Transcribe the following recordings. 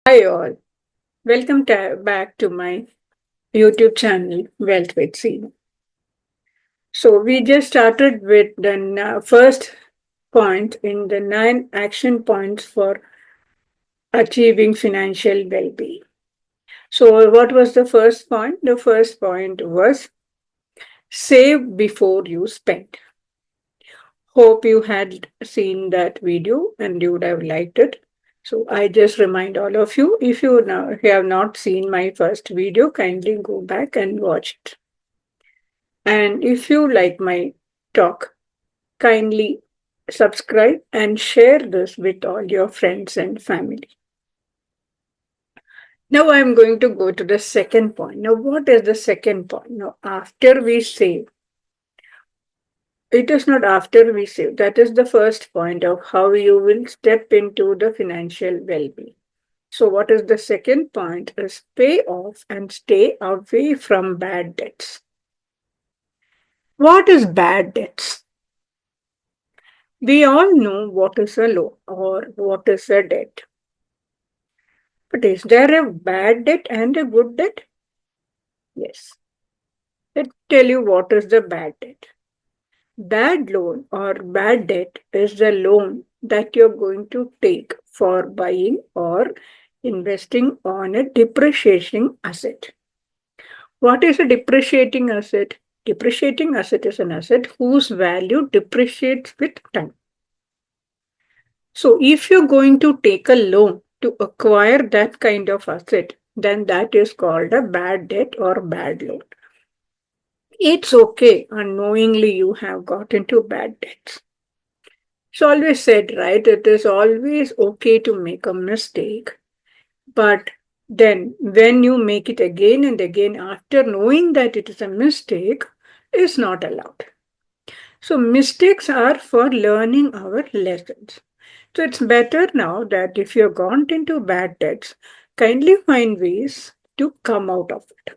Hi all, welcome back to my YouTube channel Wealth with Seema. So we just started with the first point in the 9 action points for achieving financial well-being. So what was the first point? The first point was save before you spend. Hope you had seen that video and you would have liked it. So I just remind all of you, if you now have not seen my first video, kindly go back and watch it. And if you like my talk, kindly subscribe and share this with all your friends and family. Now I'm going to go to the second point. Now, what is the second point? Now, after we save, it is not after we save. That is the first point of how you will step into the financial well-being. So, what is the second point? Is pay off and stay away from bad debts. What is bad debts? We all know what is a loan or what is a debt. But is there a bad debt and a good debt? Yes. Let's tell you what is the bad debt. Bad loan or bad debt is the loan that you're going to take for buying or investing on a depreciating asset. What is a depreciating asset? Depreciating asset is an asset whose value depreciates with time. So if you're going to take a loan to acquire that kind of asset, then that is called a bad debt or bad loan. It's okay unknowingly you have got into bad debts. It's always said, right? It is always okay to make a mistake, but then when you make it again and again after knowing that it is a mistake, is not allowed. So mistakes are for learning our lessons. So it's better now that if you've gone into bad debts, kindly find ways to come out of it.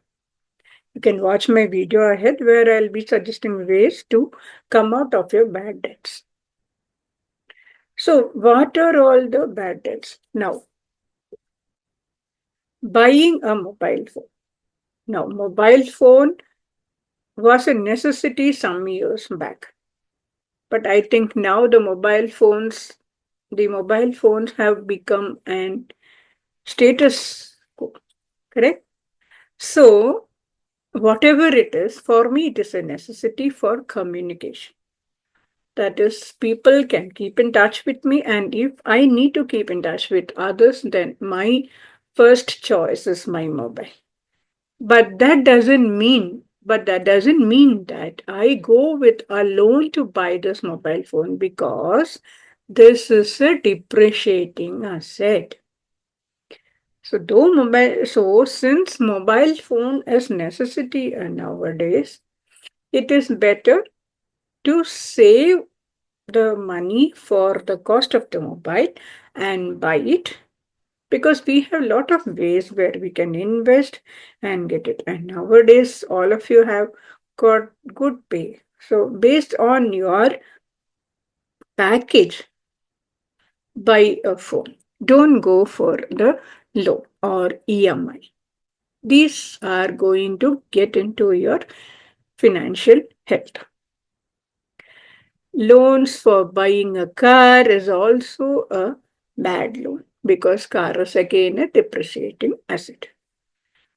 You can watch my video ahead where I'll be suggesting ways to come out of your bad debts. So, what are all the bad debts? Now, buying a mobile phone. Now, mobile phone was a necessity some years back. But I think now the mobile phones have become an status quo, correct? So, whatever it is, for me, it is a necessity for communication. That is, people can keep in touch with me, and if I need to keep in touch with others, then my first choice is my mobile. But that doesn't mean that I go with a loan to buy this mobile phone because this is a depreciating asset. So since mobile phone is necessity nowadays, it is better to save the money for the cost of the mobile and buy it because we have a lot of ways where we can invest and get it. And nowadays, all of you have got good pay. So, based on your package, buy a phone. Don't go for the loan or EMI. These are going to get into your financial health. Loans for buying a car is also a bad loan because car is again a depreciating asset.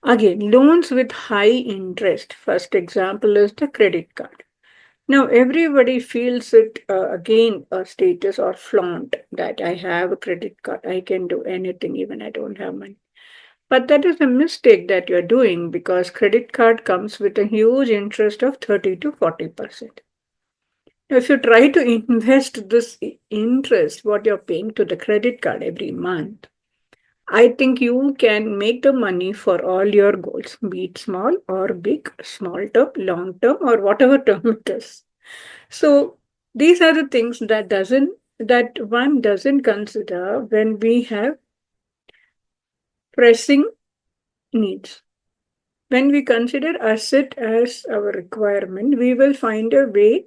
Again, loans with high interest. First example is the credit card. Now, everybody feels it again a status or flaunt that I have a credit card. I can do anything, even I don't have money. But that is a mistake that you're doing because credit card comes with a huge interest of 30 to 40%. Now, if you try to invest this interest, what you're paying to the credit card every month, I think you can make the money for all your goals, be it small or big, small term, long term, or whatever term it is. So these are the things that one doesn't consider when we have pressing needs. When we consider asset as our requirement, we will find a way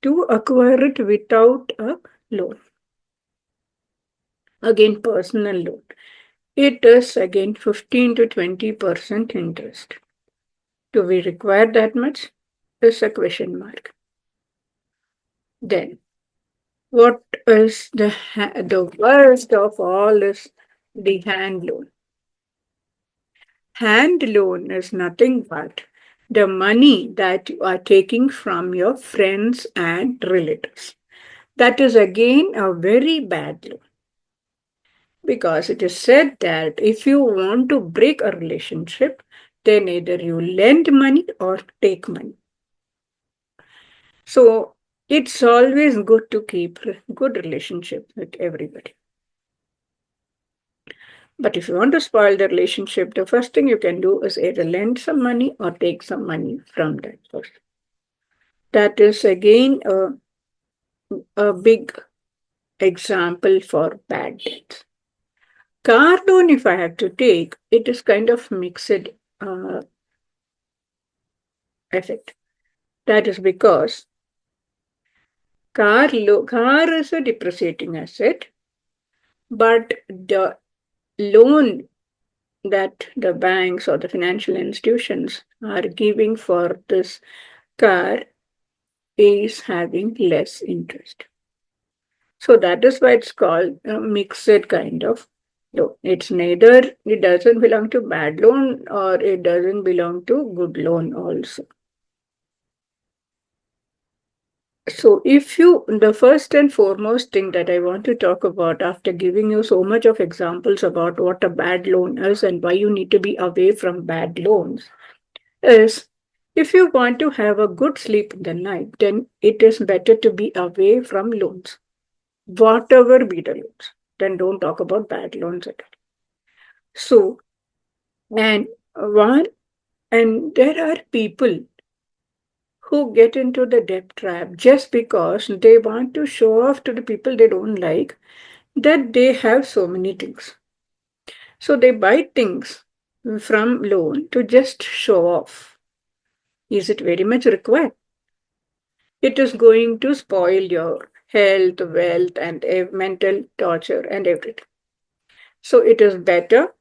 to acquire it without a loan. Again, personal loan. It is again 15 to 20% interest. Do we require that much? Is a question mark. Then, what is the worst of all is the hand loan. Hand loan is nothing but the money that you are taking from your friends and relatives. That is again a very bad loan because it is said that if you want to break a relationship, then either you lend money or take money. So it's always good to keep good relationship with everybody. But if you want to spoil the relationship, the first thing you can do is either lend some money or take some money from that person. That is again a big example for bad debts. Car loan, if I have to take, it is kind of mixed uh, effect. That is because car is a depreciating asset, but the loan that the banks or the financial institutions are giving for this car is having less interest. So that is why it's called a mixed kind of loan. It's neither, it doesn't belong to bad loan or it doesn't belong to good loan also. So if you, the first and foremost thing that I want to talk about after giving you so much of examples about what a bad loan is and why you need to be away from bad loans is if you want to have a good sleep in the night, then it is better to be away from loans, whatever be the loans. Then don't talk about bad loans at all. So, and one, and there are people who get into the debt trap just because they want to show off to the people they don't like that they have so many things. So they buy things from loan to just show off. Is it very much required? It is going to spoil your health, wealth, and mental torture and everything. So it is better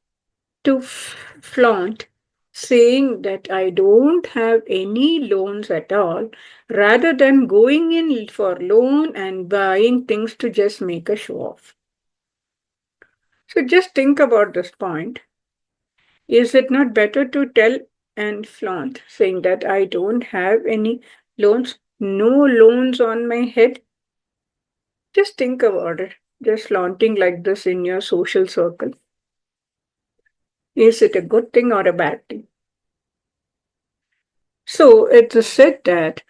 to flaunt saying that I don't have any loans at all rather than going in for loan and buying things to just make a show off. So just think about this point. Is it not better to tell and flaunt saying that I don't have any loans, no loans on my head? Just think about it. Just flaunting like this in your social circle. Is it a good thing or a bad thing? So it is said that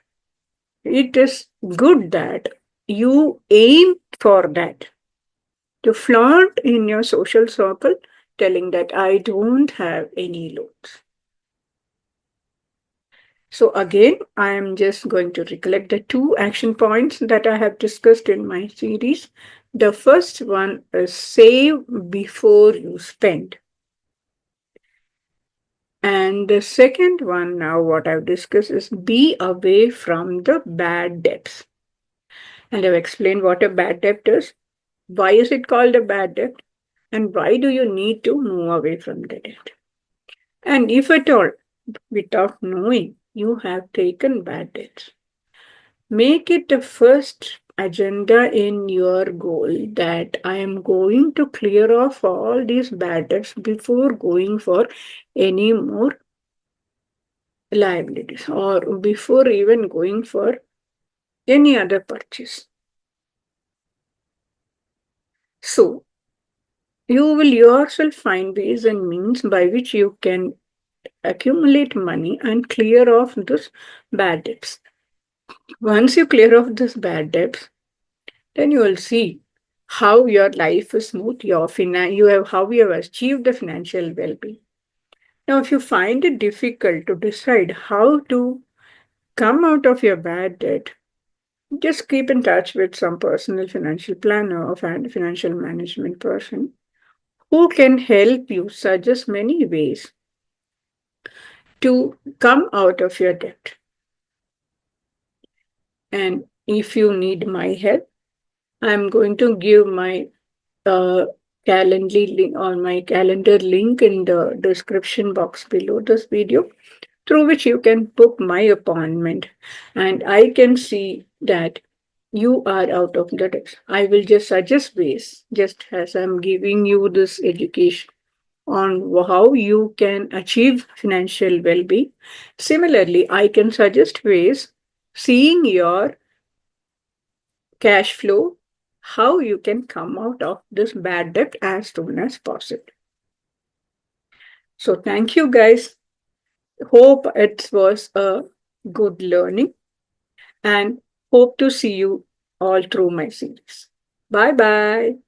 it is good that you aim for that. To flaunt in your social circle, telling that I don't have any loans. So again, I am just going to recollect the two action points that I have discussed in my series. The first one is save before you spend. And the second one, now what I've discussed, is be away from the bad debts. And I've explained what a bad debt is. Why is it called a bad debt? And why do you need to move away from the debt? And if at all, without knowing, you have taken bad debts, make it the first agenda in your goal that I am going to clear off all these bad debts before going for any more liabilities or before even going for any other purchase. So, you will yourself find ways and means by which you can accumulate money and clear off those bad debts. Once you clear off those bad debts, then you will see how your life is smooth, you have how you have achieved the financial well-being. Now, if you find it difficult to decide how to come out of your bad debt, just keep in touch with some personal financial planner or financial management person who can help you suggest many ways to come out of your debt. And if you need my help, I'm going to give my uh, calendar link in the description box below this video, through which you can book my appointment, and I can see that you are out of the depths. I will just suggest ways, just as I'm giving you this education on how you can achieve financial well-being. Similarly, I can suggest ways, seeing your cash flow, how you can come out of this bad debt as soon as possible. So thank you guys. Hope it was a good learning, and hope to see you all through my series. Bye bye.